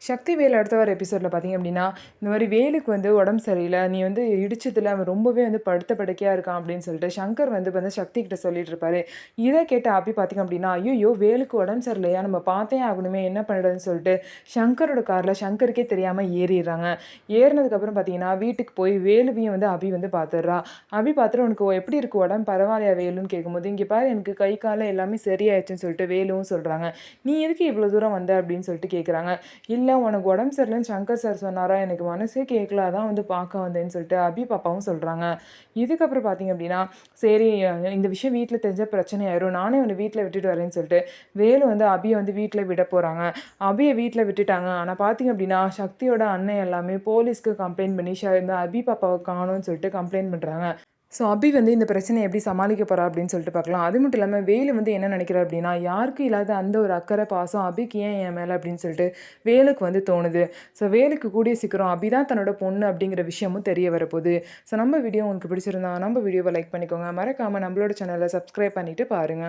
சக்தி வேல் அடுத்த வர எபிசோடில் பார்த்தீங்க அப்படின்னா, இந்த மாரி வேலுக்கு வந்து உடம்பு சரியில்ல. நீ வந்து இடிச்சதுல அவன் ரொம்பவே வந்து படுத்த படுக்கையா இருக்கான் அப்படின்னு சொல்லிட்டு சங்கர் வந்து சக்தி கிட்ட சொல்லிட்டு இருப்பாரு. இத கேட்ட அபி பார்த்தீங்க அப்படின்னா, ஐய்யய்யோ! வேலுக்கு உடம்பு சரியில்லையா? நம்ம பார்த்தே ஆகணுமே என்ன பண்ணுறதுன்னு சொல்லிட்டு சங்கரோட கார்ல சங்கருக்கே தெரியாம ஏறிர்றாங்க. ஏறுனதுக்கப்புறம் பார்த்தீங்கன்னா, வீட்டுக்கு போய் வேலுவையும் வந்து அபி வந்து பார்த்துடுறா. அபி பார்த்துட்டு "உனக்கு எப்படி இருக்கு உடம்பு பரவாயில்லையா வேலுன்னு?" கேட்கும்போது, "இங்க பாரு எனக்கு கை, கால் எல்லாமே சரியாயிடுச்சுன்னு" சொல்லிட்டு வேலுவும் சொல்றாங்க. "நீ எதுக்கு இவ்வளோ தூரம் வந்த?" அப்படின்னு சொல்லிட்டு கேட்குறாங்க. "இல்ல உனக்கு உடம்பு சரியில்லன்னு சங்கர் சார் சொன்னாரா, எனக்கு மனசே கேட்கல. அதான் வந்து பார்க்க வந்தேன்னு" சொல்லிட்டு அபி பாப்பாவும் சொல்றாங்க. இதுக்கப்புறம் பார்த்தீங்க அப்படின்னா, சரி இந்த விஷயம் வீட்ல தெரிஞ்சா பிரச்சனை ஆயிரும். நானே உன்ன வீட்ல விட்டுட்டு வரேன்னு சொல்லிட்டு, வேலு வந்து அபிய வந்து வீட்ல விட போறாங்க. அபிய வீட்ல விட்டுட்டாங்க. ஆனா பார்த்தீங்க அப்படின்னா, சக்தியோட அண்ணன் எல்லாமே போலீஸ்க்கு கம்ப்ளைண்ட் பண்ணி இந்த அபி பாப்பாவ காணோம்னு சொல்லிட்டு கம்ப்ளைண்ட் பண்றாங்க. ஸோ அபி வந்து இந்த பிரச்சனைய எப்படி சமாளிக்க போறா அப்படின்னு சொல்லிட்டு பார்க்கலாம். அது மட்டும் இல்லாம வேலு வந்து என்ன நினைக்கிறார் அப்படின்னா, யாருக்கும் இல்லாத அந்த ஒரு அக்கறை, பாசம் அபிக்கு ஏன் என் மேல அப்படின்னு சொல்லிட்டு வேலுக்கு வந்து தோணுது. ஸோ வேலுக்கு கூடிய சீக்கிரம் அபி தான் தன்னோட பொண்ணு அப்படிங்கிற விஷயமும் தெரிய வரப்போகுது. ஸோ நம்ம வீடியோ உங்களுக்கு பிடிச்சிருந்தா நம்ம வீடியோவ லைக் பண்ணிக்கோங்க. மறக்காம நம்மளோட சேனல சப்ஸ்கிரைப் பண்ணிட்டு பாருங்க.